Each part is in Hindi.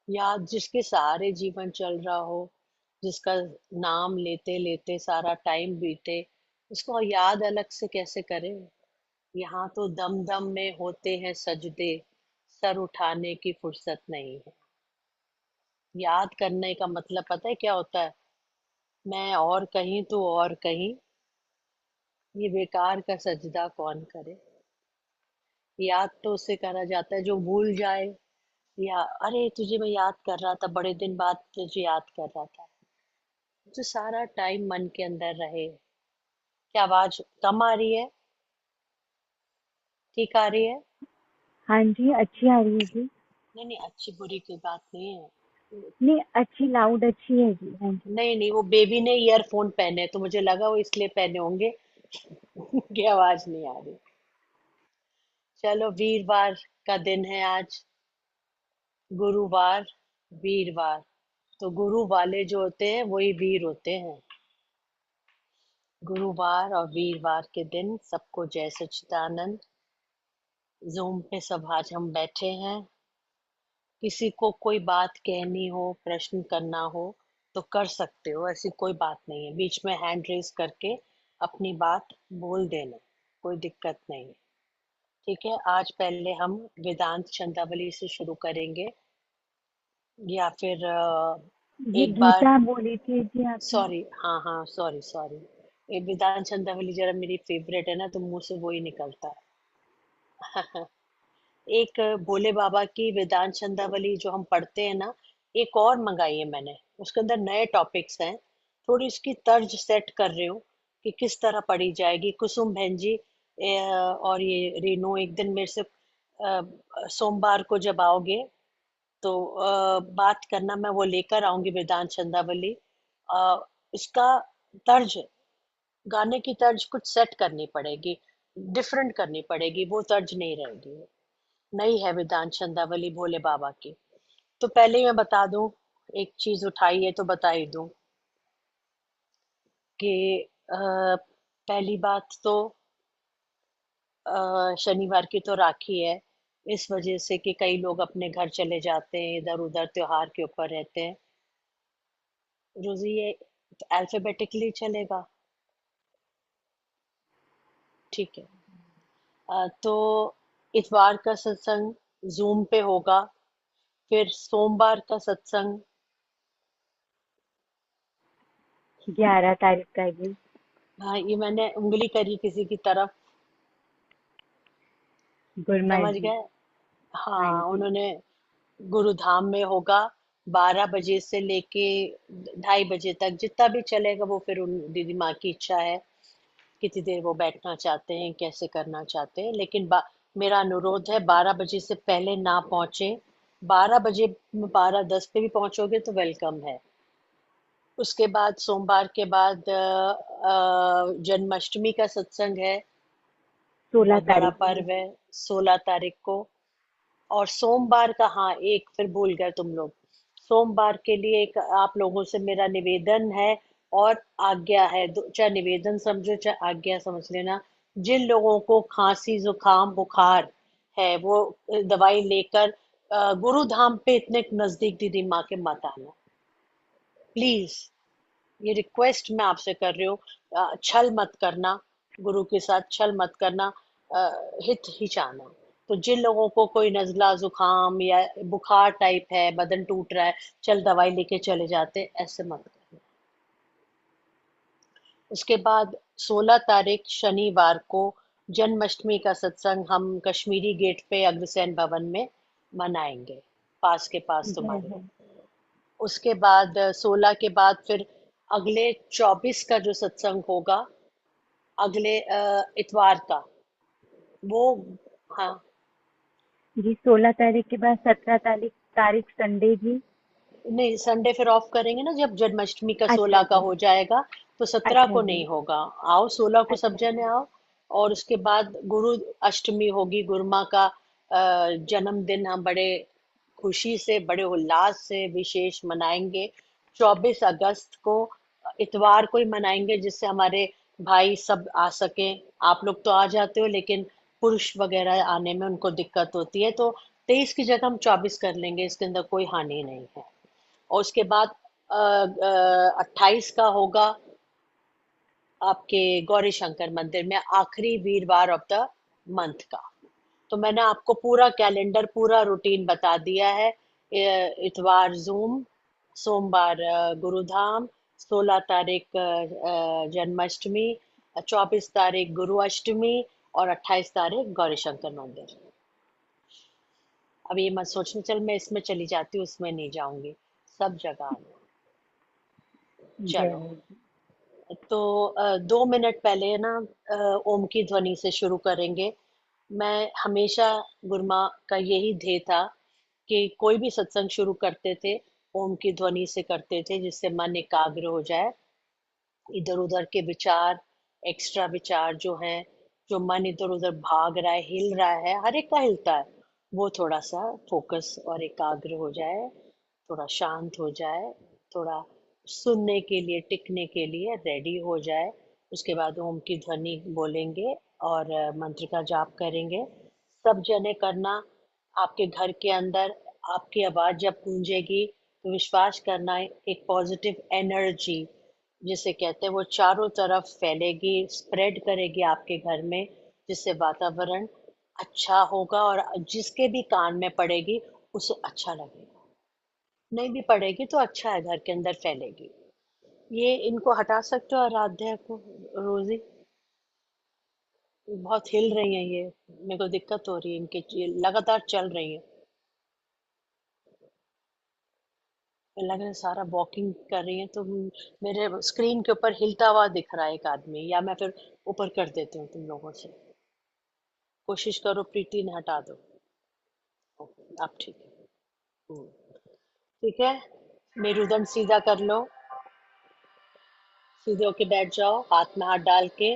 याद जिसके सहारे जीवन चल रहा हो, जिसका नाम लेते लेते सारा टाइम बीते, उसको याद अलग से कैसे करें। यहाँ तो दम दम में होते हैं सजदे, सर उठाने की फुर्सत नहीं है। याद करने का मतलब पता है क्या होता है? मैं और कहीं तो और कहीं, ये बेकार का सजदा कौन करे। याद तो उसे करा जाता है जो भूल जाए, या अरे तुझे मैं याद कर रहा था, बड़े दिन बाद तुझे याद कर रहा था। जो सारा टाइम मन के अंदर रहे। क्या आवाज कम आ रही है? ठीक आ रही है? हाँ जी, अच्छी आ रही है जी। नहीं नहीं, अच्छी बुरी की बात नहीं है। नहीं, अच्छी लाउड अच्छी है जी। हाँ जी। नहीं नहीं, वो बेबी ने ईयरफोन पहने तो मुझे लगा वो इसलिए पहने होंगे कि आवाज नहीं आ रही। चलो, वीरवार का दिन है आज। गुरुवार, वीरवार। तो गुरु वाले जो होते हैं वही वीर होते हैं। गुरुवार और वीरवार के दिन सबको जय सच्चिदानंद। जूम पे सब आज हम बैठे हैं। किसी को कोई बात कहनी हो, प्रश्न करना हो तो कर सकते हो, ऐसी कोई बात नहीं है। बीच में हैंड रेज करके अपनी बात बोल देना, कोई दिक्कत नहीं है। ठीक है, आज पहले हम वेदांत शब्दावली से शुरू करेंगे, या फिर जी, एक बार। गीता बोली थी जी आपने। सॉरी, हाँ हाँ, सॉरी सॉरी। ये वेदांत शब्दावली जरा मेरी फेवरेट है ना, तो मुंह से वो ही निकलता है एक भोले बाबा की वेदांत चंद्रावली जो हम पढ़ते हैं ना, एक और मंगाई है मैंने। उसके अंदर नए टॉपिक्स हैं। थोड़ी इसकी तर्ज सेट कर रही हूँ कि किस तरह पढ़ी जाएगी। कुसुम बहन जी और ये रीनू एक दिन मेरे से सोमवार को जब आओगे तो बात करना, मैं वो लेकर आऊंगी वेदांत चंद्रावली। इसका तर्ज, गाने की तर्ज कुछ सेट करनी पड़ेगी, डिफरेंट करनी पड़ेगी, वो तर्ज नहीं रहेगी। नई है वेदांत चंद्रावली भोले बाबा की। तो पहले ही मैं बता दूं, एक चीज उठाई है तो बता ही दूं कि पहली बात तो शनिवार की तो राखी है। इस वजह से कि कई लोग अपने घर चले जाते हैं, इधर उधर त्योहार के ऊपर रहते हैं। रोजी, ये अल्फाबेटिकली चलेगा? ठीक है। तो इतवार का सत्संग जूम पे होगा। फिर सोमवार का सत्संग, 11 तारीख का जी। हाँ ये मैंने उंगली करी किसी की तरफ, गुरमा समझ जी। गए? हाँ हाँ, जी। उन्होंने गुरुधाम में होगा। 12 बजे से लेके 2:30 बजे तक, जितना भी चलेगा वो फिर उन दीदी माँ की इच्छा है, कितनी देर वो बैठना चाहते हैं, कैसे करना चाहते हैं। लेकिन मेरा अनुरोध है 12 बजे से पहले ना पहुंचे। 12 बजे, 12:10 पे भी पहुंचोगे तो वेलकम है। उसके बाद सोमवार के बाद जन्माष्टमी का सत्संग है। सोलह बहुत बड़ा तारीख को। पर्व है, 16 तारीख को। और सोमवार का, हाँ एक फिर भूल गए तुम लोग। सोमवार के लिए एक आप लोगों से मेरा निवेदन है और आज्ञा है, चाहे निवेदन समझो चाहे आज्ञा समझ लेना। जिन लोगों को खांसी जुकाम बुखार है वो दवाई लेकर गुरुधाम पे इतने नजदीक दीदी माँ के मत आना, प्लीज। ये रिक्वेस्ट मैं आपसे कर रही हूँ। छल मत करना, गुरु के साथ छल मत करना। अ, हित ही चाहना। तो जिन लोगों को कोई नजला जुकाम या बुखार टाइप है, बदन टूट रहा है, चल दवाई लेके चले जाते, ऐसे मत करना। उसके बाद 16 तारीख शनिवार को जन्माष्टमी का सत्संग हम कश्मीरी गेट पे अग्रसेन भवन में मनाएंगे, पास के पास जय तुम्हारे। हो। उसके बाद 16 के बाद फिर अगले 24 का जो सत्संग होगा, अगले इतवार का, वो, हाँ। जी, 16 तारीख के बाद 17 तारीख संडे जी। नहीं, संडे फिर ऑफ करेंगे ना जब जन्माष्टमी का अच्छा 16 का जी। हो जाएगा। तो 17 अच्छा को जी। नहीं होगा। आओ 16 को सब अच्छा जने जी। आओ। और उसके बाद गुरु अष्टमी होगी, गुरुमा का जन्मदिन हम बड़े खुशी से, बड़े उल्लास से विशेष मनाएंगे। 24 अगस्त को इतवार को ही मनाएंगे, जिससे हमारे भाई सब आ सकें। आप लोग तो आ जाते हो, लेकिन पुरुष वगैरह आने में उनको दिक्कत होती है, तो 23 की जगह हम 24 कर लेंगे, इसके अंदर कोई हानि नहीं है। और उसके बाद 28 का होगा आपके गौरी शंकर मंदिर में आखिरी वीरवार ऑफ द मंथ का। तो मैंने आपको पूरा कैलेंडर, पूरा रूटीन बता दिया है। इतवार जूम, सोमवार गुरुधाम, 16 तारीख जन्माष्टमी, 24 तारीख गुरु अष्टमी, और 28 तारीख गौरीशंकर मंदिर। अब ये मत सोचना चल मैं इसमें चली जाती हूँ उसमें नहीं जाऊंगी, सब जगह आना। चलो, जरूर। तो 2 मिनट पहले ना ओम की ध्वनि से शुरू करेंगे। मैं हमेशा, गुरमा का यही ध्येय था कि कोई भी सत्संग शुरू करते थे, ओम की ध्वनि से करते थे, जिससे मन एकाग्र हो जाए। इधर उधर के विचार, एक्स्ट्रा विचार जो हैं, जो मन इधर उधर भाग रहा है, हिल रहा है, हर एक का हिलता है, वो थोड़ा सा फोकस और एकाग्र हो जाए, थोड़ा शांत हो जाए, थोड़ा सुनने के लिए, टिकने के लिए रेडी हो जाए। उसके बाद ओम की ध्वनि बोलेंगे और मंत्र का जाप करेंगे। सब जने करना। आपके घर के अंदर आपकी आवाज जब गूंजेगी तो विश्वास करना, एक पॉजिटिव एनर्जी जिसे कहते हैं वो चारों तरफ फैलेगी, स्प्रेड करेगी आपके घर में, जिससे वातावरण अच्छा होगा और जिसके भी कान में पड़ेगी उसे अच्छा लगेगा। नहीं भी पड़ेगी तो अच्छा है, घर के अंदर फैलेगी। ये इनको हटा सकते हो आराध्या को, रोजी? बहुत हिल रही हैं ये, मेरे को दिक्कत हो रही है इनके, ये लगातार चल रही है। लग रहा है सारा वॉकिंग कर रही है, तो मेरे स्क्रीन के ऊपर हिलता हुआ दिख रहा है एक आदमी, या मैं फिर ऊपर कर देती हूँ तुम लोगों से। कोशिश करो प्रीति ने हटा दो। ओके, अब ठीक है। हम्म, ठीक है। मेरुदंड सीधा कर लो, सीधे होके बैठ जाओ, हाथ में हाथ डाल के।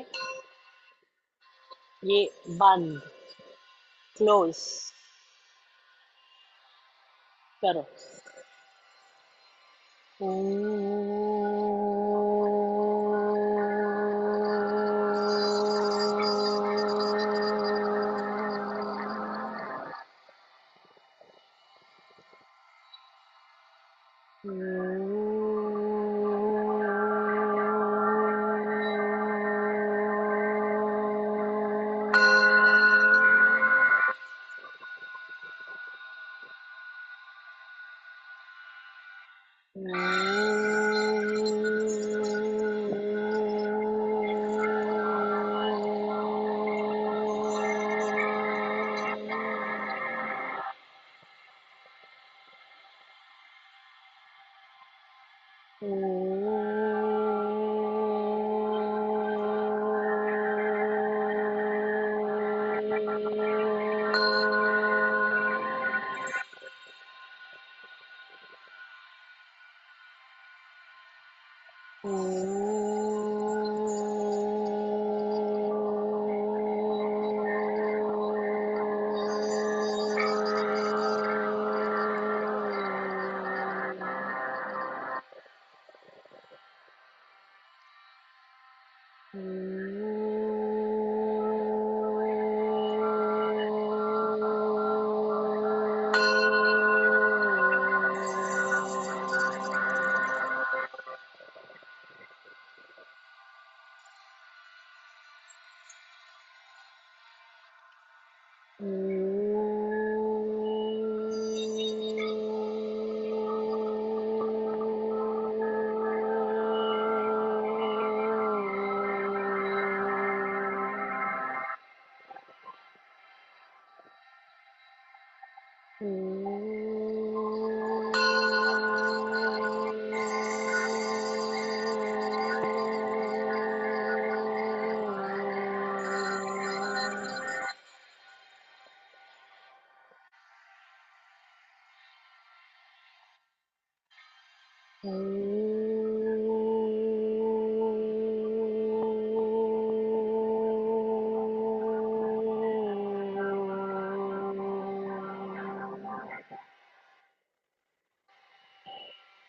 ये बंद, क्लोज करो।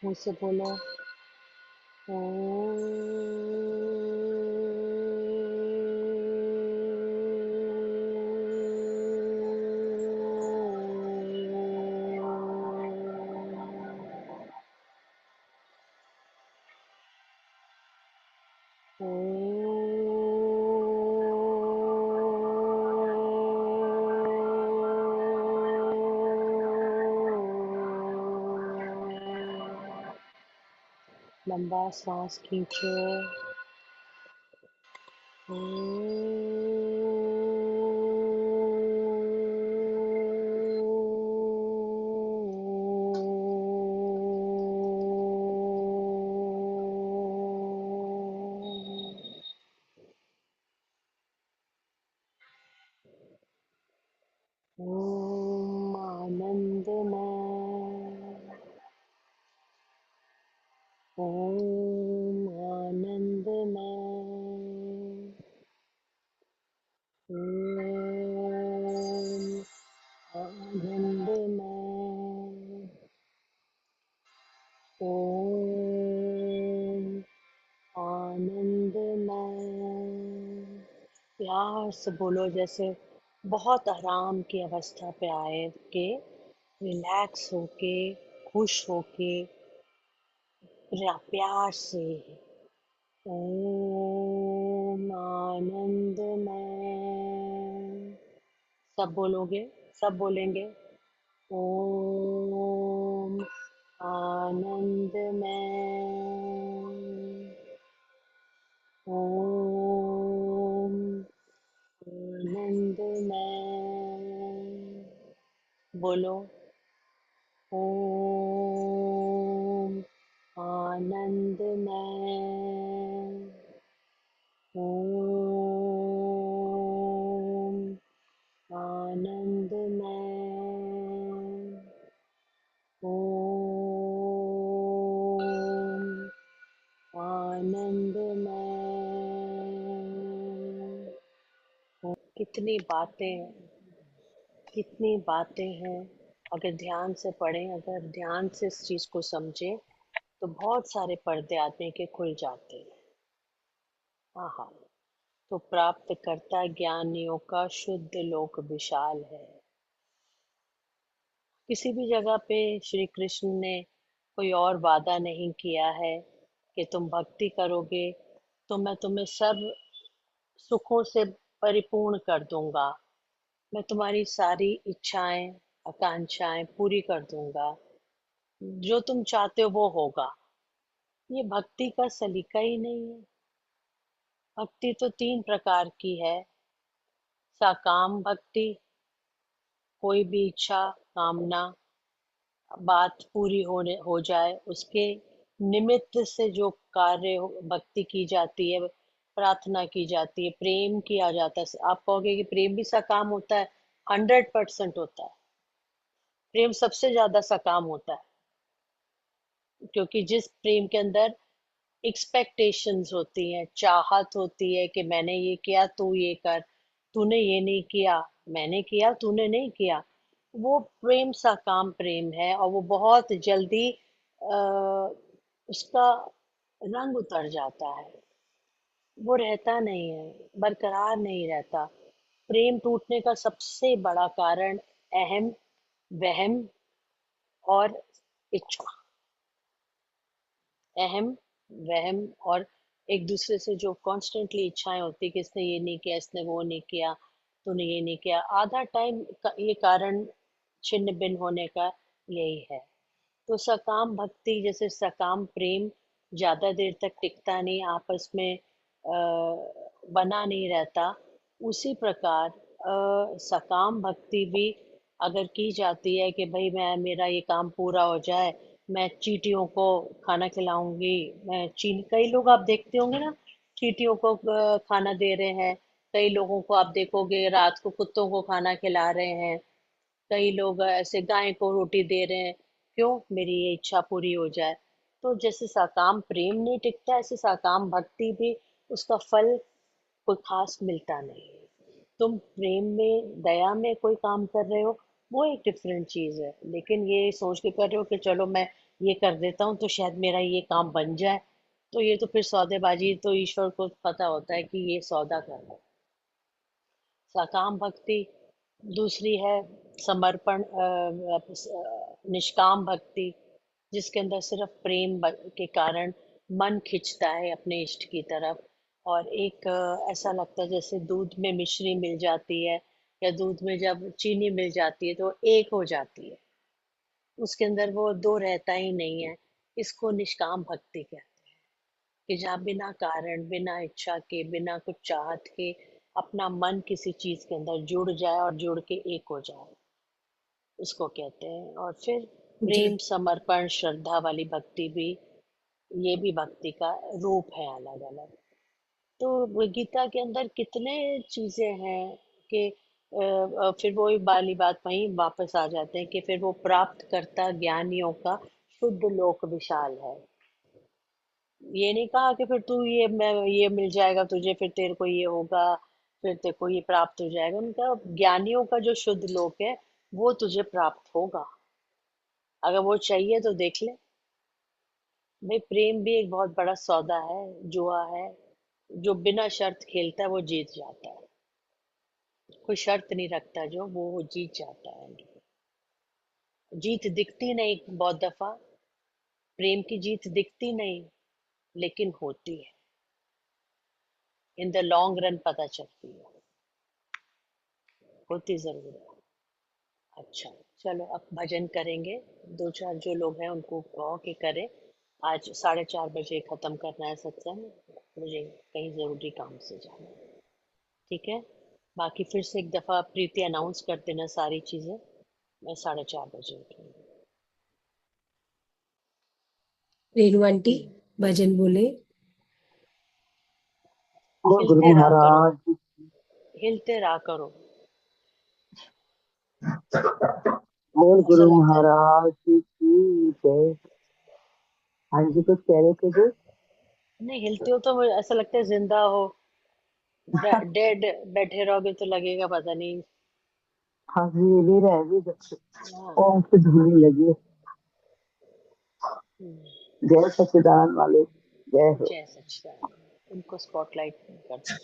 मुझसे बोलो ओम। लंबा सांस खींचो। ओम आनंदमय। ओम आनंदमय। ओम आनंदमय। ओम आनंदमय। प्यार से बोलो, जैसे बहुत आराम की अवस्था पे आए के, रिलैक्स होके, खुश होके, प्यार से। ओम आनंदमय। सब बोलोगे? सब बोलेंगे? ओम आनंदमय। ओम आनंदमय। बोलो। ओम आनंदमय। ओम आनंदमय। ओम आनंदमय। कितनी बातें, कितनी बातें हैं। अगर ध्यान से पढ़ें, अगर ध्यान से इस चीज को समझें, तो बहुत सारे पर्दे आदमी के खुल जाते हैं। आहा। तो प्राप्त करता ज्ञानियों का शुद्ध लोक विशाल है। किसी भी जगह पे श्री कृष्ण ने कोई और वादा नहीं किया है कि तुम भक्ति करोगे तो मैं तुम्हें सब सुखों से परिपूर्ण कर दूंगा, मैं तुम्हारी सारी इच्छाएं, आकांक्षाएं पूरी कर दूंगा, जो तुम चाहते हो वो होगा। ये भक्ति का सलीका ही नहीं है। भक्ति तो तीन प्रकार की है। सकाम भक्ति, कोई भी इच्छा, कामना, बात पूरी होने हो जाए उसके निमित्त से जो कार्य भक्ति की जाती है, प्रार्थना की जाती है, प्रेम किया जाता है। आप कहोगे कि प्रेम भी सकाम होता है? 100% होता है। प्रेम सबसे ज्यादा सकाम होता है, क्योंकि जिस प्रेम के अंदर एक्सपेक्टेशंस होती हैं, चाहत होती है कि मैंने ये किया तू ये कर, तूने ये नहीं किया मैंने किया तूने नहीं किया, वो प्रेम सा काम प्रेम है। और वो बहुत जल्दी उसका रंग उतर जाता है, वो रहता नहीं है, बरकरार नहीं रहता। प्रेम टूटने का सबसे बड़ा कारण अहम, वहम और इच्छा। अहम, वहम और एक दूसरे से जो कॉन्स्टेंटली इच्छाएं होती कि इसने ये नहीं किया, इसने वो नहीं किया, तूने ये नहीं किया। आधा टाइम ये कारण छिन्न भिन्न होने का यही है। तो सकाम भक्ति, जैसे सकाम प्रेम ज्यादा देर तक टिकता नहीं, आपस में बना नहीं रहता, उसी प्रकार सकाम भक्ति भी अगर की जाती है कि भाई मैं, मेरा ये काम पूरा हो जाए, मैं चींटियों को खाना खिलाऊंगी, मैं चीन कई लोग आप देखते होंगे ना, चींटियों को खाना दे रहे हैं। कई लोगों को आप देखोगे रात को कुत्तों को खाना खिला रहे हैं। कई लोग ऐसे गाय को रोटी दे रहे हैं। क्यों? मेरी ये इच्छा पूरी हो जाए। तो जैसे सकाम प्रेम नहीं टिकता, ऐसे सकाम भक्ति भी, उसका फल कोई खास मिलता नहीं है। तुम प्रेम में, दया में कोई काम कर रहे हो, वो एक डिफरेंट चीज है, लेकिन ये सोच के कर रहे हो कि चलो मैं ये कर देता हूँ तो शायद मेरा ये काम बन जाए, तो ये तो फिर सौदेबाजी। तो ईश्वर को पता होता है कि ये सौदा कर रहा है। सकाम भक्ति दूसरी है, समर्पण, निष्काम भक्ति, जिसके अंदर सिर्फ प्रेम के कारण मन खिंचता है अपने इष्ट की तरफ। और एक ऐसा लगता है जैसे दूध में मिश्री मिल जाती है, या दूध में जब चीनी मिल जाती है तो एक हो जाती है, उसके अंदर वो दो रहता ही नहीं है। इसको निष्काम भक्ति कहते हैं। कि जहाँ बिना कारण, बिना इच्छा के, बिना कुछ चाहत के अपना मन किसी चीज के अंदर जुड़ जाए और जुड़ के एक हो जाए, उसको कहते हैं। और फिर जी। प्रेम, समर्पण, श्रद्धा वाली भक्ति भी, ये भी भक्ति का रूप है अलग अलग। तो वो गीता के अंदर कितने चीजें हैं कि फिर वही वाली बात वहीं वापस आ जाते हैं कि फिर वो प्राप्त करता ज्ञानियों का शुद्ध लोक विशाल है। ये नहीं कहा कि फिर तू ये, मैं ये मिल जाएगा तुझे, फिर तेरे को ये होगा, फिर तेरे को ये प्राप्त हो जाएगा। उनका ज्ञानियों का जो शुद्ध लोक है वो तुझे प्राप्त होगा, अगर वो चाहिए तो देख ले। भाई प्रेम भी एक बहुत बड़ा सौदा है, जुआ है। जो बिना शर्त खेलता है वो जीत जाता है, कोई शर्त नहीं रखता जो, वो जीत जाता है। जीत दिखती नहीं बहुत दफा, प्रेम की जीत दिखती नहीं, लेकिन होती है, इन द लॉन्ग रन पता चलती है, होती जरूर है। अच्छा, चलो अब भजन करेंगे। दो चार जो लोग हैं उनको कहो कि करें। आज 4:30 बजे खत्म करना है सत्संग, मुझे कहीं जरूरी काम से जाना है। ठीक है, बाकी फिर से एक दफा प्रीति अनाउंस कर देना सारी चीजें। मैं 4:30 बजे उठूंगी। रेणु आंटी भजन बोले। बोल गुरु हिलते रहा करो, महाराज की। हिलते रहा करो। बोल ऐसा गुरु लगता है, महाराज की जय। हाँ जी, कुछ कह रहे थे जी। नहीं हिलते हो तो मुझे ऐसा लगता है जिंदा हो। डेड बैठे रहोगे तो लगेगा पता नहीं। हाँ जी, ये भी रह भी जब से हाँ। ओम से धुनी लगी है। हम्म, जय सच्चिदानंद वाले, जय हो। जय सच्चिदानंद, उनको स्पॉटलाइट कर दो।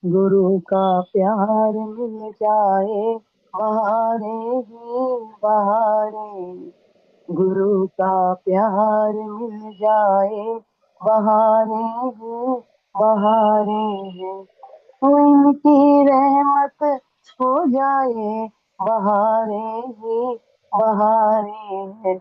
गुरु का प्यार मिल जाए बहारे ही बहारे, गुरु का प्यार मिल जाए बहारे ही बहारे हैं, वो इनकी रहमत हो जाए बहारे ही बहारे हैं,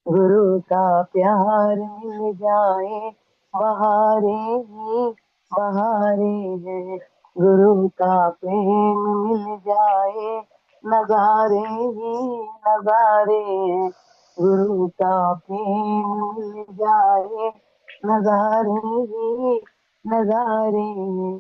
गुरु का प्यार मिल जाए बहारे ही बहारे हैं, गुरु का प्रेम मिल जाए नजारे ही नजारे हैं, गुरु का प्रेम मिल जाए नजारे ही नजारे हैं,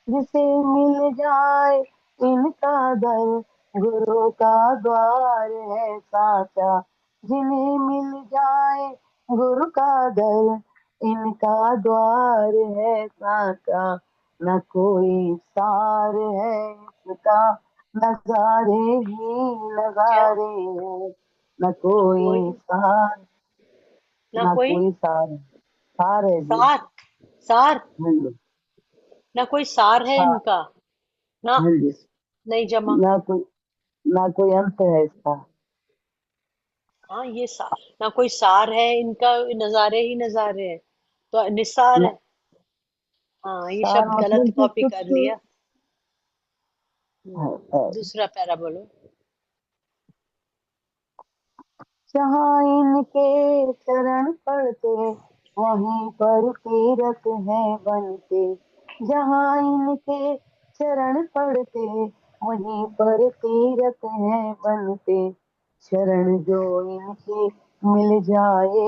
जिसे मिल जाए इनका दर, गुरु का द्वार है साचा, जिन्हें मिल जाए गुरु का दर, इनका द्वार है साचा, न कोई सार है इसका, नजारे ही क्या? नजारे हैं, न ना कोई, कोई सार, ना न कोई कोई सार, सार है जी। सार, सार, हाँ जी। ना कोई सार है हाँ। इनका, ना, हाँ जी। नहीं जमा। ना कोई, ना कोई अंत है इसका। हाँ ये सार, ना कोई सार है इनका, नजारे ही नजारे हैं, तो निसार न, है। हाँ ये सार शब्द गलत मतलब कि कॉपी कर कुछ लिया। है। दूसरा पैरा बोलो। जहाँ इनके चरण पड़ते वहीं पर तीरथ है बनते, जहाँ इनके चरण पड़ते वहीं पर तीरथ है बनते, शरण जो इनकी मिल जाए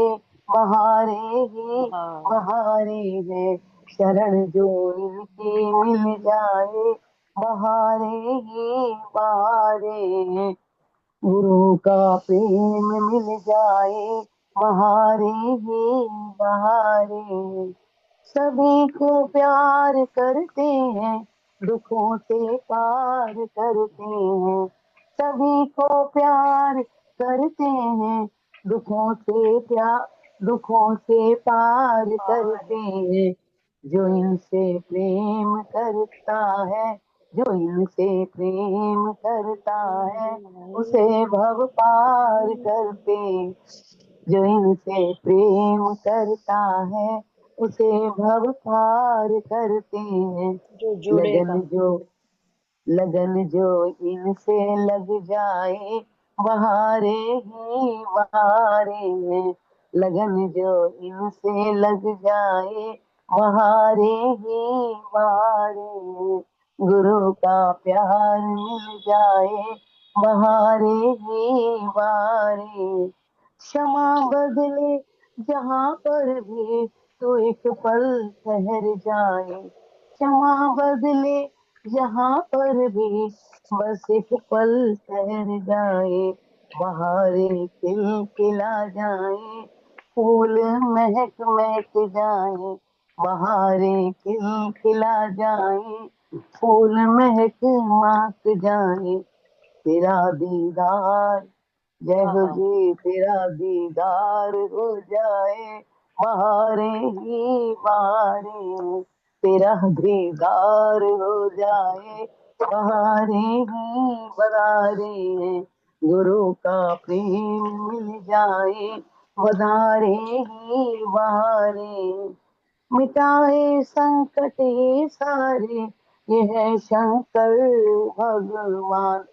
बहारे ही हाँ। बहारे है, शरण जो इनकी मिल जाए बहारे ही बहारे है, गुरु का प्रेम मिल जाए बहारे ही बहारे, सभी को प्यार करते हैं दुखों से पार करते हैं, सभी को प्यार करते हैं दुखों से प्यार, दुखों से पार और करते हैं, जो इनसे प्रेम करता है, जो इनसे प्रेम करता है उसे भव पार करते, जो इनसे प्रेम करता है उसे भव पार करते हैं, जो लगन जुड़ेगा। जो, लगन जो इनसे लग जाए बहारे ही बहारे हैं, लगन जो इनसे लग जाए बहारे ही बहारे, गुरु का प्यार मिल जाए बहारे ही बहारे। क्षमा बदले जहाँ पर भी तो एक पल ठहर जाए, क्षमा बदले जहाँ पर भी बस एक पल ठहर जाए, बहारे खिलखिला जाए, फूल महक महक जाए, बहारे खिलखिला जाए, फूल महक महक जाए, तेरा दीदार जय हो आहा, जी, तेरा दीदार हो जाए बहारे ही बहारे, तेरा दीदार हो जाए बहारे ही बहारे, गुरु का प्रेम मिल जाए बधारे ही बहारे, मिटाए संकट ये सारे, ये है शंकर भगवान,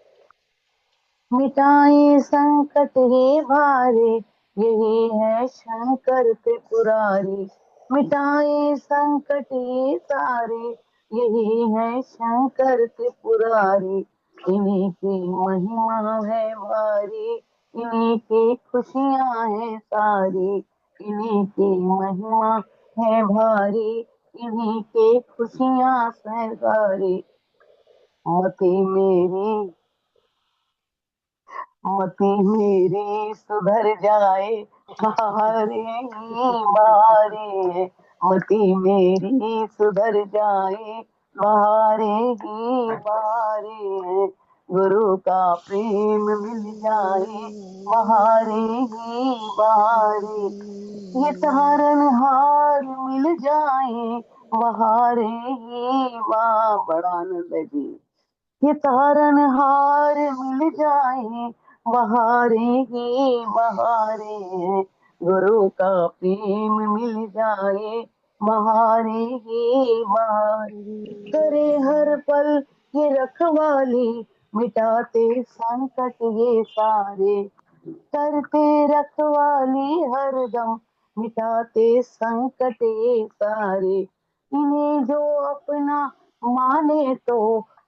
मिटाए संकट हे भारे, यही है शंकर त्रिपुरारी, मिटाए संकट ये सारे, यही है शंकर त्रिपुरारी, इन्हीं की महिमा है भारी, इन्हीं की खुशियां हैं सारी, इन्हीं की महिमा है भारी, इन्हीं की खुशियां हैं सारी, मति मेरी मति मेरी सुधर जाए बहारे ही बहारे, मति मेरी सुधर जाए बहारे ही बहारे, गुरु का प्रेम मिल जाए बहारे ही बहारे, ये तारनहार मिल जाए बहारे ही बड़ा आनंद है जी, ये तारनहार मिल जाए बहारे ही बहारे, गुरु का प्रेम मिल जाए बहारे ही बहारे, करे हर पल ये रखवाली, मिटाते संकट ये सारे, करते रखवाली हरदम, मिटाते संकट ये सारे, इन्हें जो अपना माने तो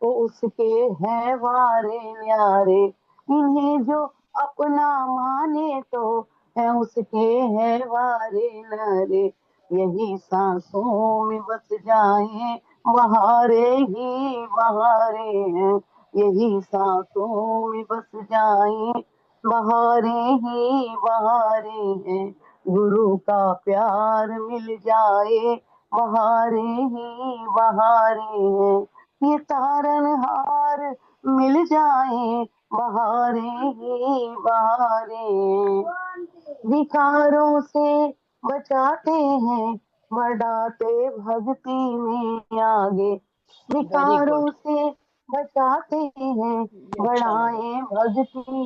वो उसके है वारे न्यारे, इन्हें जो अपना माने तो है उसके है वारे न्यारे, यही सांसों में बस जाए बहारे ही बहारे हैं, यही सांसों में बस जाए बहारे ही बहारे हैं, गुरु का प्यार मिल जाए बहारे ही बहारे हैं, ये तारनहार मिल जाए बहारे ही बहारे, विकारों से बचाते हैं बढ़ाते भक्ति में आगे, वेरी विकारों गुड, से बचाते हैं ये अच्छा लगा। बढ़ाए भक्ति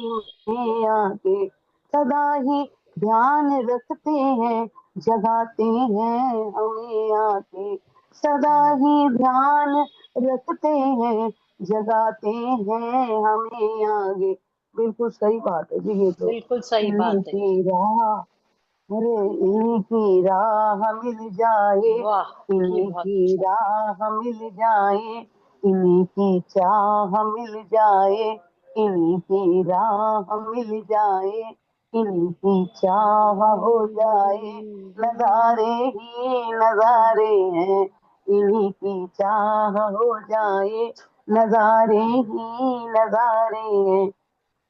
में आगे, सदा ही ध्यान रखते हैं जगाते हैं हमें आके, सदा ही ध्यान रखते हैं जगाते हैं हमें आगे, बिल्कुल सही बात है जी, ये तो बिल्कुल सही इन्हीं बात है। की राह, अरे इन्हीं की राह मिल जाए, वाह, ये इन्हीं बहुत की अच्छा। राह मिल जाए, इन्हीं की चाह मिल जाए, इन्हीं की राह मिल जाए, इन्हीं की चाह हो जाए, नजारे ही नजारे हैं, इन्हीं की चाह हो जाए, नजारे ही नजारे हैं,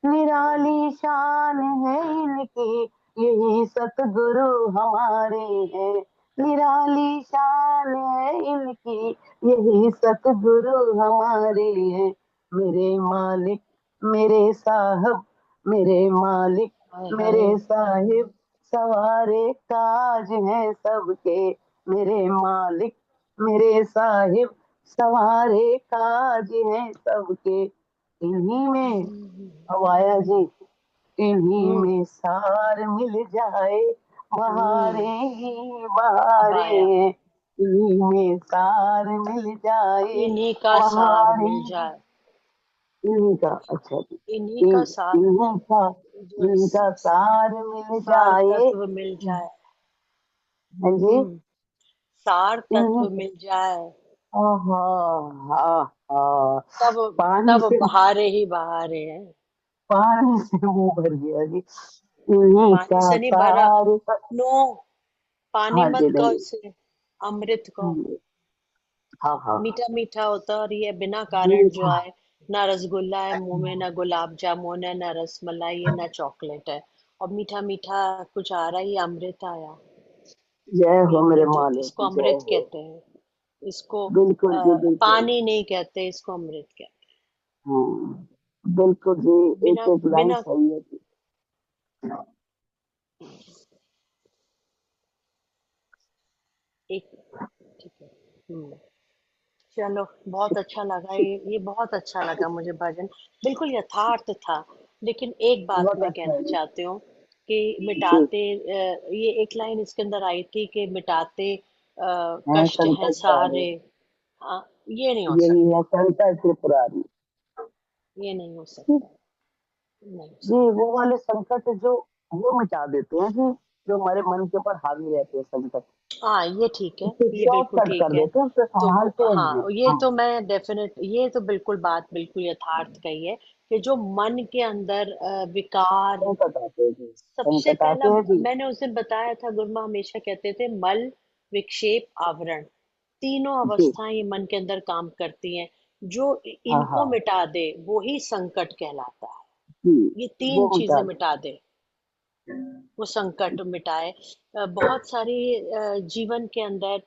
निराली शान है इनकी, यही सतगुरु हमारे हैं, निराली शान है इनकी, यही सतगुरु हमारे हैं, मेरे मालिक मेरे साहब, मेरे मालिक हाय हाय, मेरे साहिब, सवारे काज हैं सबके, मेरे मालिक मेरे साहिब, सवारे काज हैं सबके, इन्हीं में अब आया जी, इन्हीं हम्म में सार मिल जाए बहारे हम्म, ही अब बहारे, आया। इन्हीं में सार मिल जाए इन्हीं का सार बहारे, मिल जाए, इन्हीं का, अच्छा जी, इन्हीं का सार। इन्हीं का जो इनका सार मिल सार जाए। तत्व मिल जाए। हाँ जी। हम्म। सार तत्व इन्हीं, मिल जाए, ओहो, हाँ हाँ, तब पानी तब से, बहारे ही बहारे हैं। पानी से मुंह भर गया जी। इन्हीं पानी का से नहीं भरा। सार नो, पानी हाँ जी, मत कहो नहीं, इसे, अमृत कहो। हाँ हाँ हाँ हाँ, मीठा मीठा होता है, और ये बिना कारण जो मीठा। आए, ना रसगुल्ला है मुंह में, ना गुलाब जामुन है, ना रसमलाई है, ना चॉकलेट है, और मीठा मीठा कुछ आ रहा है, ये अमृत आया। जय ये हो मेरे अमृत, मालिक, इसको जय अमृत हो। कहते हैं। इसको बिल्कुल जी, बिल्कुल। पानी नहीं कहते, इसको अमृत कहते हाँ, बिल्कुल जी। हैं। बिना एक एक लाइन बिना सही है जी। एक, ठीक है। हम्म। चलो, बहुत अच्छा लगा ये बहुत अच्छा लगा मुझे भजन, बिल्कुल यथार्थ था। लेकिन एक बात बहुत मैं अच्छा है कहना जी। चाहती हूँ कि जी, मिटाते, ये एक लाइन इसके अंदर आई थी कि मिटाते है कष्ट हैं संकट सारे, सारे। हाँ, ये नहीं हो यही सकता, है संकट त्रिपुरारी। ये नहीं हो सकता, नहीं हो जी, सकता। वो वाले संकट जो वो मिटा देते हैं जी, जो हमारे मन के ऊपर हावी रहते हैं संकट, हाँ, ये ठीक है, उसको ये बिल्कुल शॉर्टकट ठीक कर है। देते हैं, उससे तो वो, संभालते हैं जी। हाँ, ये हाँ, तो मैं डेफिनेट, ये तो बिल्कुल बात बिल्कुल यथार्थ कही है कि जो मन के अंदर विकार, संकट आते हैं जी, सबसे संकट पहला, आते हैं जी। मैंने उस दिन बताया था, गुरुमा हमेशा कहते थे मल, विक्षेप, आवरण, तीनों जी, अवस्थाएं ये मन के अंदर काम करती हैं। जो हाँ इनको हाँ, मिटा दे वो ही संकट कहलाता है। जी, ये तीन वो चीजें मिटा मिटा दे, वो संकट मिटाए। बहुत सारी जीवन के अंदर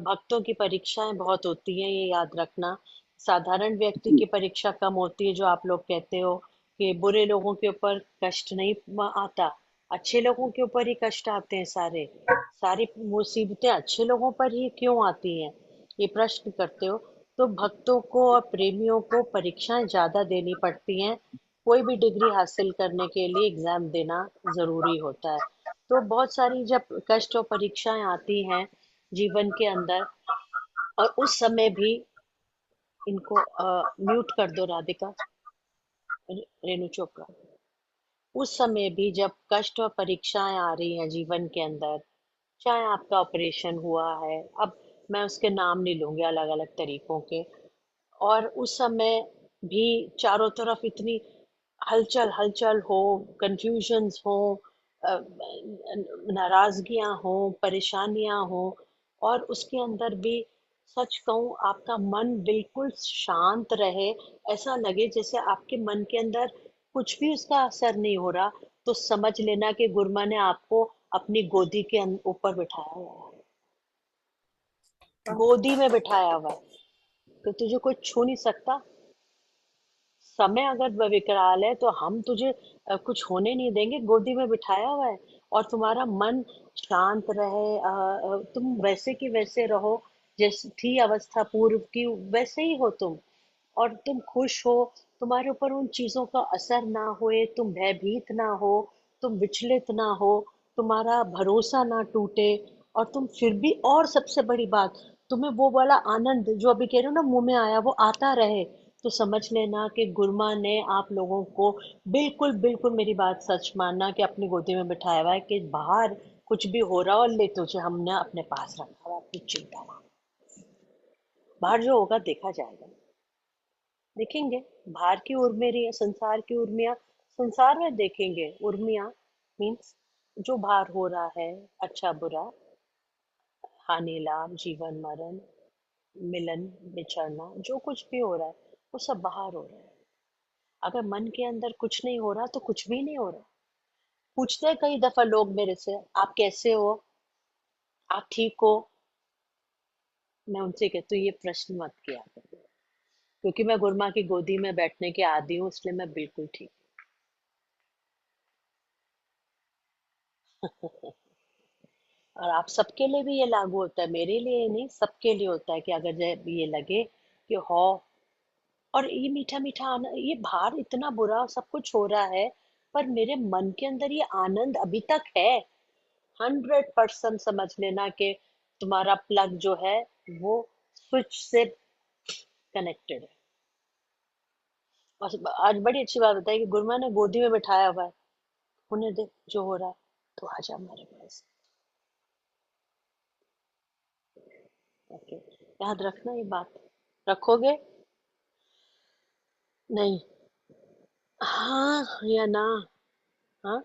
भक्तों की परीक्षाएं बहुत होती हैं, ये याद रखना। साधारण व्यक्ति जी, की परीक्षा कम होती है, जो आप लोग कहते हो कि बुरे लोगों के ऊपर कष्ट नहीं आता, अच्छे लोगों के ऊपर ही कष्ट आते हैं सारे। सारी मुसीबतें अच्छे लोगों पर ही क्यों आती हैं, ये प्रश्न करते हो। तो भक्तों को और प्रेमियों को परीक्षाएं ज्यादा देनी पड़ती हैं। कोई भी डिग्री हासिल करने के लिए एग्जाम देना जरूरी होता है। तो बहुत सारी जब कष्ट और परीक्षाएं आती हैं जीवन के अंदर, और उस समय भी, इनको म्यूट कर दो राधिका, रेनू चोपड़ा। उस समय भी जब कष्ट और परीक्षाएं आ रही हैं जीवन के अंदर, चाहे आपका ऑपरेशन हुआ है, अब मैं उसके नाम नहीं लूंगी, अलग अलग तरीकों के, और उस समय भी चारों तरफ इतनी हलचल हलचल हो, कंफ्यूजन्स हो, नाराजगियां हो, परेशानियां हो, और उसके अंदर भी सच कहूं आपका मन बिल्कुल शांत रहे, ऐसा लगे जैसे आपके मन के अंदर कुछ भी उसका असर नहीं हो रहा, तो समझ लेना कि गुरमा ने आपको अपनी गोदी के ऊपर बिठाया हुआ है, गोदी में बिठाया हुआ है, तो तुझे कोई छू नहीं सकता। समय अगर विकराल है तो हम तुझे कुछ होने नहीं देंगे, गोदी में बिठाया हुआ है। और तुम्हारा मन शांत रहे, तुम वैसे की वैसे रहो, जैसी थी अवस्था पूर्व की वैसे ही हो तुम, और तुम खुश हो, तुम्हारे ऊपर उन चीजों का असर ना होए, तुम भयभीत ना हो, तुम विचलित ना हो, तुम्हारा भरोसा ना टूटे, और तुम फिर भी, और सबसे बड़ी बात, तुम्हें वो वाला आनंद जो अभी कह रहे हो ना मुंह में आया, वो आता रहे, तो समझ लेना कि गुरमा ने आप लोगों को, बिल्कुल बिल्कुल मेरी बात सच मानना, कि अपनी गोदी में बिठाया हुआ है, कि बाहर कुछ भी हो रहा हो, ले तुझे हमने अपने पास रखा हुआ है, अपनी चिंता ना, बाहर जो होगा देखा जाएगा, देखेंगे। बाहर की उर्मियाँ, संसार की उर्मियाँ संसार में देखेंगे, उर्मियाँ मीन्स जो बाहर हो रहा है, अच्छा बुरा, हानि लाभ, जीवन मरण, मिलन बिछड़ना, जो कुछ भी हो रहा है वो सब बाहर हो रहा है। अगर मन के अंदर कुछ नहीं हो रहा तो कुछ भी नहीं हो रहा। पूछते हैं कई दफा लोग मेरे से, आप कैसे हो, आप ठीक हो, मैं उनसे कहती हूँ ये प्रश्न मत किया करो, क्योंकि मैं गुरमा की गोदी में बैठने के आदी हूँ, इसलिए मैं बिल्कुल ठीक हूँ। और आप सबके लिए भी ये लागू होता है, मेरे लिए नहीं, सबके लिए होता है, कि अगर जब ये लगे कि हो, और ये मीठा मीठा आनंद, ये बाहर इतना बुरा सब कुछ हो रहा है, पर मेरे मन के अंदर ये आनंद अभी तक है, 100% समझ लेना कि तुम्हारा प्लग जो है वो स्विच से कनेक्टेड है। और आज बड़ी अच्छी बात बताई कि गुरुमा ने गोदी में बिठाया हुआ है, होने दे जो हो रहा है, तो आजा हमारे पास। ओके, याद रखना ये बात। रखोगे? नहीं? हाँ या ना? हाँ,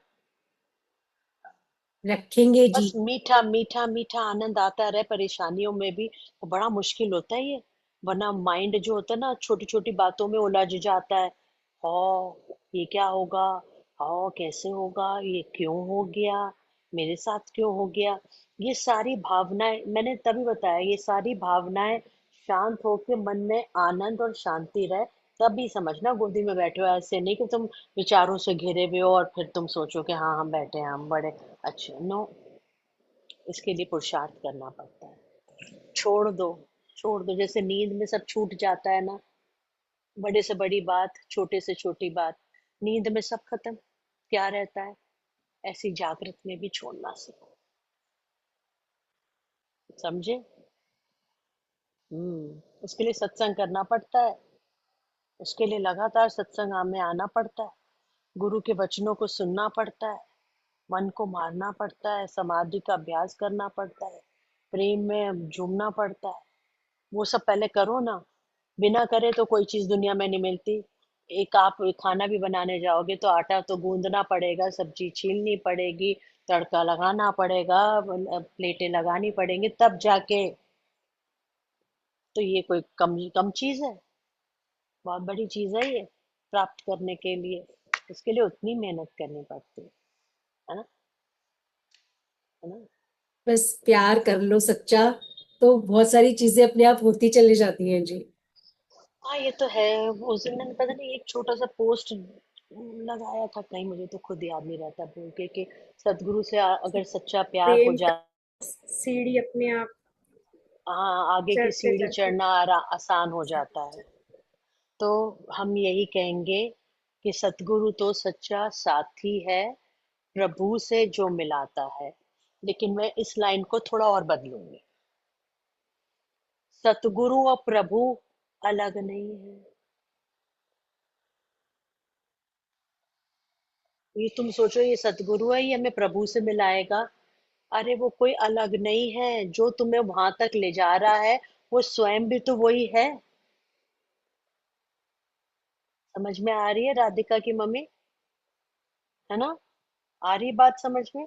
रखेंगे जी। बस मीठा मीठा मीठा आनंद आता रहे परेशानियों में भी, तो बड़ा मुश्किल होता है ये। वरना माइंड जो होता है ना, छोटी छोटी बातों में उलझ जाता है। हाँ, ये क्या होगा? हाँ, कैसे होगा? ये क्यों हो गया? मेरे साथ क्यों हो गया? ये सारी भावनाएं, मैंने तभी बताया, ये सारी भावनाएं शांत होके मन में आनंद और शांति रहे, तभी समझना गोदी में बैठे हो। ऐसे नहीं कि तुम विचारों से घिरे हुए हो और फिर तुम सोचो कि हाँ हम बैठे हैं, हम बड़े अच्छे। नो, इसके लिए पुरुषार्थ करना पड़ता है। छोड़ दो, छोड़ दो, जैसे नींद में सब छूट जाता है ना, बड़े से बड़ी बात, छोटे से छोटी बात, नींद में सब खत्म, क्या रहता है? ऐसी जागृत में भी छोड़ना सीखो। समझे? उसके लिए सत्संग करना पड़ता है, उसके लिए लगातार सत्संग में आना पड़ता है, गुरु के वचनों को सुनना पड़ता है, मन को मारना पड़ता है, समाधि का अभ्यास करना पड़ता है, प्रेम में झूमना पड़ता है। वो सब पहले करो ना। बिना करे तो कोई चीज दुनिया में नहीं मिलती। एक आप खाना भी बनाने जाओगे तो आटा तो गूंदना पड़ेगा, सब्जी छीलनी पड़ेगी, तड़का लगाना पड़ेगा, प्लेटें लगानी पड़ेंगी, तब जाके। तो ये कोई कम कम चीज है? बहुत बड़ी चीज है ये, प्राप्त करने के लिए। इसके लिए उतनी मेहनत करनी पड़ती है ना? है ना? बस प्यार कर लो सच्चा, तो बहुत सारी चीजें अपने आप होती चली जाती हैं जी। हाँ, ये तो है। उस दिन मैंने पता नहीं एक छोटा सा पोस्ट लगाया था कहीं, मुझे तो खुद याद नहीं रहता, बोल के कि सतगुरु से अगर सच्चा प्यार हो प्रेम का जाए, सीढ़ी अपने आप हाँ, आगे की चढ़ते सीढ़ी चढ़ते। चढ़ना आसान हो जाता है। तो हम यही कहेंगे कि सतगुरु तो सच्चा साथी है, प्रभु से जो मिलाता है। लेकिन मैं इस लाइन को थोड़ा और बदलूंगी, सतगुरु और प्रभु अलग नहीं है। ये तुम सोचो, ये सतगुरु है, ये हमें प्रभु से मिलाएगा? अरे वो कोई अलग नहीं है, जो तुम्हें वहां तक ले जा रहा है वो स्वयं भी तो वही है। समझ में आ रही है राधिका की मम्मी? है ना? आ रही बात समझ में?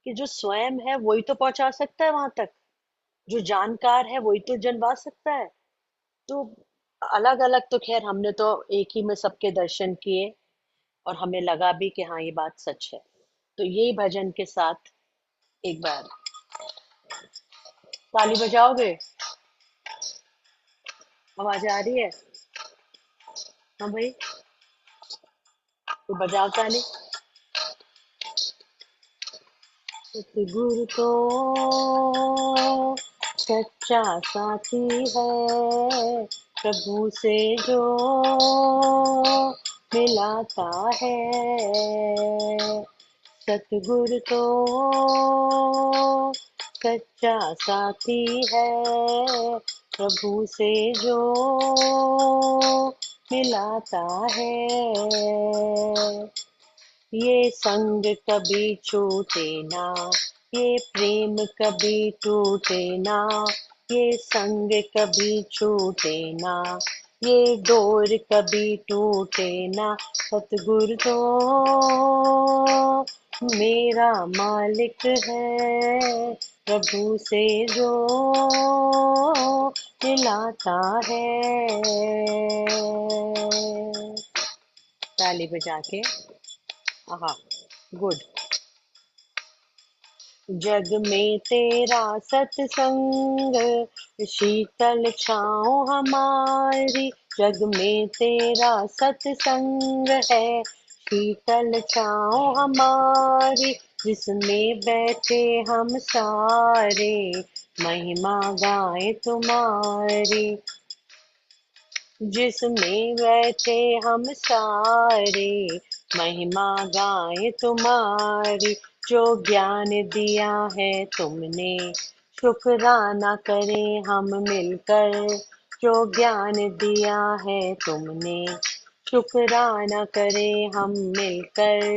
कि जो स्वयं है वही तो पहुंचा सकता है वहां तक, जो जानकार है वही तो जनवा सकता है। तो अलग अलग तो खैर हमने तो एक ही में सबके दर्शन किए, और हमें लगा भी कि हाँ ये बात सच है। तो यही भजन के साथ एक बार ताली बजाओगे? आवाज आ रही है? हाँ भाई, तो बजाओ ताली। सतगुरु तो सच्चा साथी है, प्रभु से जो मिलाता है। सतगुरु तो सच्चा साथी है, प्रभु से जो मिलाता है। ये संग कभी छूटे ना, ये प्रेम कभी टूटे ना, ये संग कभी छूटे ना, ये डोर कभी टूटे ना। सतगुरु तो मेरा मालिक है, प्रभु से जो मिलाता है। ताली बजा के, हाँ, गुड। जग में तेरा सत्संग शीतल छाँव हमारी, जग में तेरा सत्संग है शीतल छाँव हमारी, जिसमें बैठे हम सारे महिमा गाएं तुम्हारी, जिसमें बैठे हम सारे महिमा गाएं तुम्हारी। जो ज्ञान दिया है तुमने, शुक्राना करें हम मिलकर, जो ज्ञान दिया है तुमने, शुक्राना करें हम मिलकर,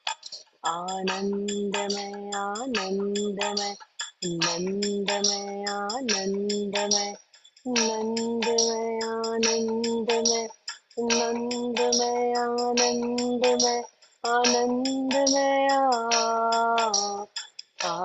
आनंदमय आनंदमय नंदमय आनंदमय नंदमय आनंदमय नंदमय आनंदमय आनंदमय आ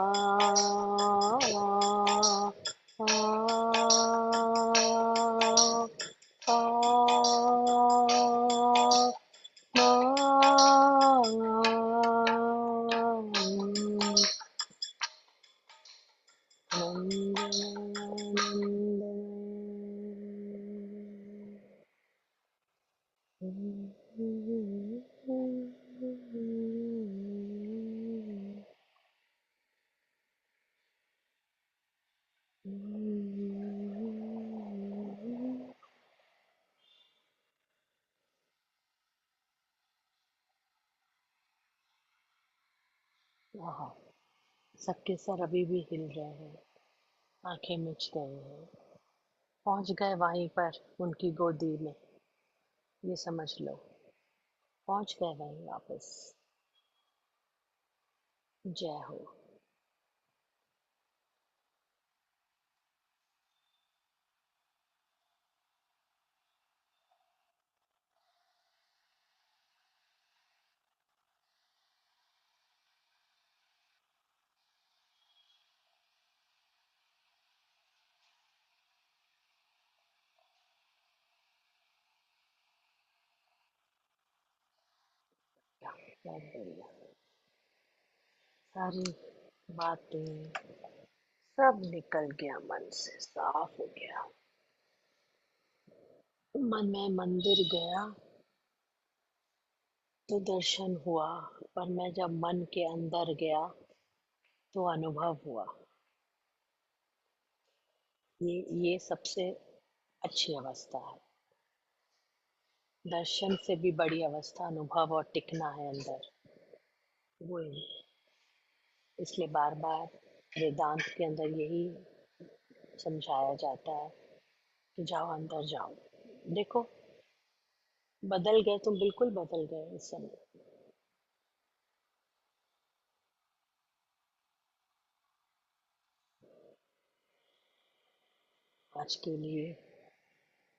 सबके सर अभी भी हिल रहे हैं, आंखें मिच गई हैं, पहुंच गए वहीं पर उनकी गोदी में, ये समझ लो, पहुंच गए वहीं वापस। जय हो। बहुत बढ़िया, सारी बातें सब निकल गया, मन से साफ हो गया। मन में मंदिर गया तो दर्शन हुआ, पर मैं जब मन के अंदर गया तो अनुभव हुआ। ये सबसे अच्छी अवस्था है। दर्शन से भी बड़ी अवस्था अनुभव और टिकना है अंदर, वो इसलिए बार बार वेदांत के अंदर यही समझाया जाता है कि जाओ अंदर जाओ। देखो, बदल गए, तुम बिल्कुल बदल गए इस समय। आज के लिए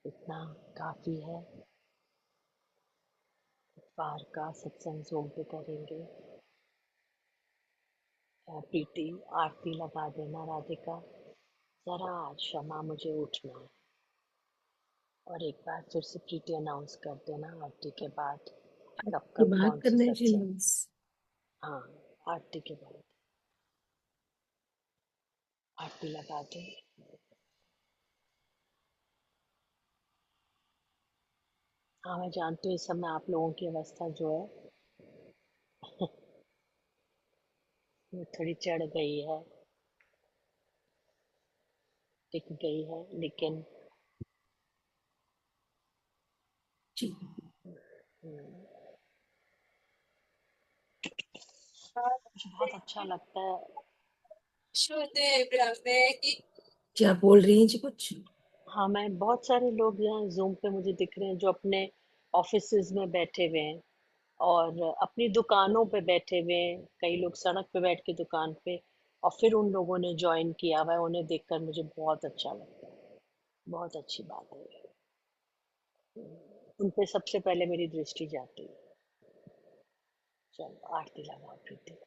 इतना काफी है। बार का सत्संग ज़ूम पे करेंगे। प्रीति आरती लगा देना राधिका, जरा आज क्षमा, मुझे उठना है। और एक बार फिर से प्रीति अनाउंस कर देना आरती के बाद कब की कब बात कौन सी करने के सत्संग। लिए हाँ, आरती के बाद आरती लगा दो। हाँ, मैं जानती हूँ इस समय आप लोगों की अवस्था जो है वो थोड़ी चढ़ गई है, टिक गई है, लेकिन जी। मुझे बहुत अच्छा लगता है। क्या बोल रही हैं जी कुछ? हाँ, मैं बहुत सारे लोग यहाँ जूम पे मुझे दिख रहे हैं जो अपने ऑफिसेज में बैठे हुए हैं और अपनी दुकानों पे बैठे हुए हैं। कई लोग सड़क पे बैठ के दुकान पे, और फिर उन लोगों ने ज्वाइन किया हुआ है। उन्हें देखकर मुझे बहुत अच्छा लगता है, बहुत अच्छी बात है। उन पे सबसे पहले मेरी दृष्टि जाती है। चलो आरती लगाओ प्रीति।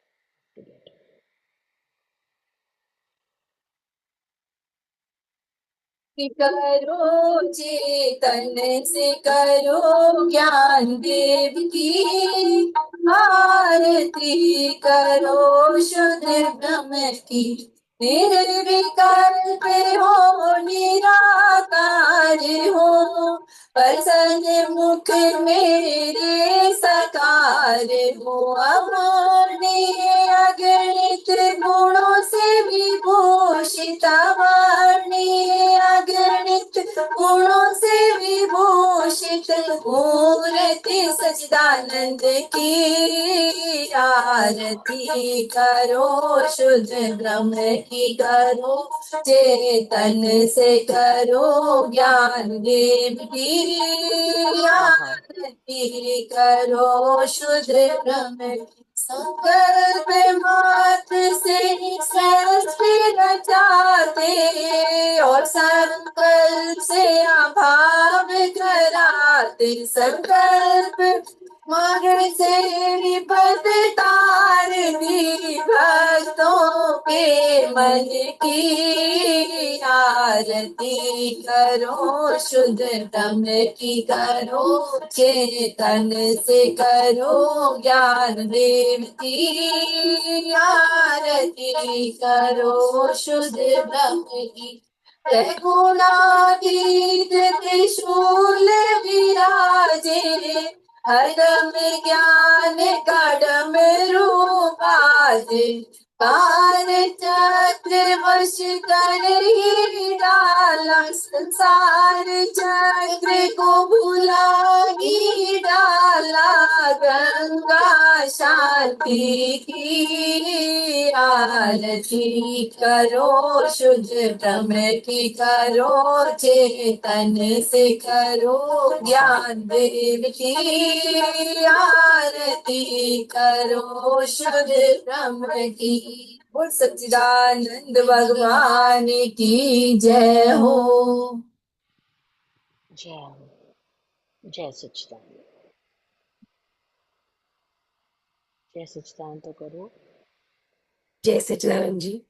करो चेतन से करो ज्ञान देव की आरती करो शुद्ध ब्रह्म की निर्विकल्प हो निराकार हो प्रसन्न मुख मेरे सकार हो अमूल्य अगणित गुणों से विभूषित वाणी अगणित गुणों से विभूषित मूर्ति सच्चिदानंद की आरती करो शुद्ध ब्रह्म की करो चेतन से करो ज्ञान देव की आहा, आरती करो शुद्ध ब्रह्म संकल्प मात्र से सृष्टि रचाते और संकल्प से अभाव कराते। संकल्प मात्र से विपद तारनी भक्तों के मन की आरती करो। शुद्ध तम की करो, चेतन से करो, ज्ञान देव की आरती करो। शुद्ध ब्रह्म की त्रिगुणातीत त्रिशूल विराजे, हरदम ज्ञान कदम रूपाजे। कार चक्र वश कर ही डाला, संसार चक्र को भुला ही डाला। गंगा शांति की आरती करो, शुद्ध ब्रह्म की करो, चेतन से करो, ज्ञान देव की आरती करो। शुद्ध ब्रह्म की बोल सच्चिदानंद भगवान की जय हो। जय हो, जय सच्चिदानंद। जय सच्चिदानंद तो करो। जय सच्चिदानंद जी।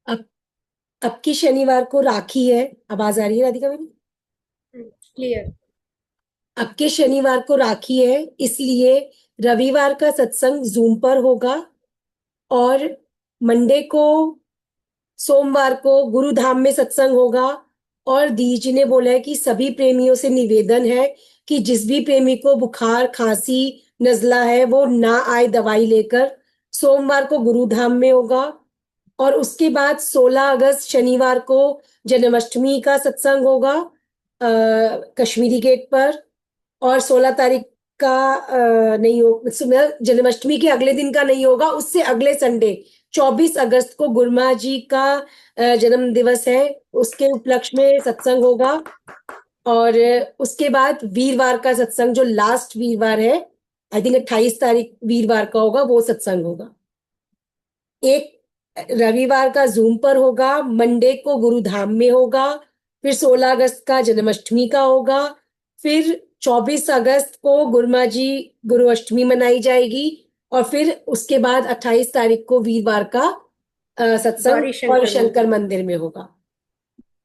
अब अब की शनिवार को राखी है। आवाज आ रही है राधिका मेरी? क्लियर। अब के शनिवार को राखी है, इसलिए रविवार का सत्संग जूम पर होगा और मंडे को, सोमवार को गुरुधाम में सत्संग होगा। और दी जी ने बोला है कि सभी प्रेमियों से निवेदन है कि जिस भी प्रेमी को बुखार, खांसी, नजला है वो ना आए दवाई लेकर। सोमवार को गुरुधाम में होगा और उसके बाद 16 अगस्त शनिवार को जन्माष्टमी का सत्संग होगा कश्मीरी गेट पर। और 16 तारीख का नहीं हो, जन्माष्टमी के अगले दिन का नहीं होगा, उससे अगले संडे 24 अगस्त को गुरमा जी का जन्म दिवस है, उसके उपलक्ष्य में सत्संग होगा। और उसके बाद वीरवार का सत्संग जो लास्ट वीरवार है, आई थिंक 28 तारीख वीरवार का होगा, वो सत्संग होगा। एक रविवार का जूम पर होगा, मंडे को गुरुधाम में होगा, फिर 16 अगस्त का जन्माष्टमी का होगा, फिर 24 अगस्त को गुरमा जी गुरु अष्टमी मनाई जाएगी और फिर उसके बाद 28 तारीख को वीरवार का सत्संग गौरी शंकर मंदिर में होगा।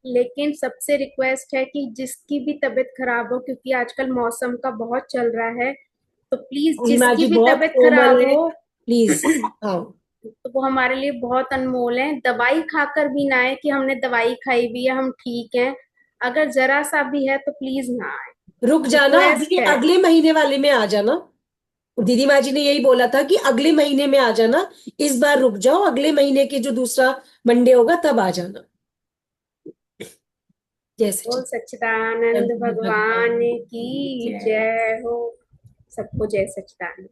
लेकिन सबसे रिक्वेस्ट है कि जिसकी भी तबीयत खराब हो, क्योंकि आजकल मौसम का बहुत चल रहा है, तो प्लीज जिसकी भी तबीयत खराब हो प्लीज, हाँ, तो वो हमारे लिए बहुत अनमोल है। दवाई खाकर भी ना आए कि हमने दवाई खाई भी है, हम ठीक हैं। अगर जरा सा भी है तो प्लीज ना आए, रुक जाना, अगले महीने वाले में आ जाना। दीदी माँ जी ने यही बोला था कि अगले महीने में आ जाना, इस बार रुक जाओ, अगले महीने के जो दूसरा मंडे होगा तब आ जाना। जय सच्चिदानंद भगवान की जय हो। सबको जय सच्चिदानंद।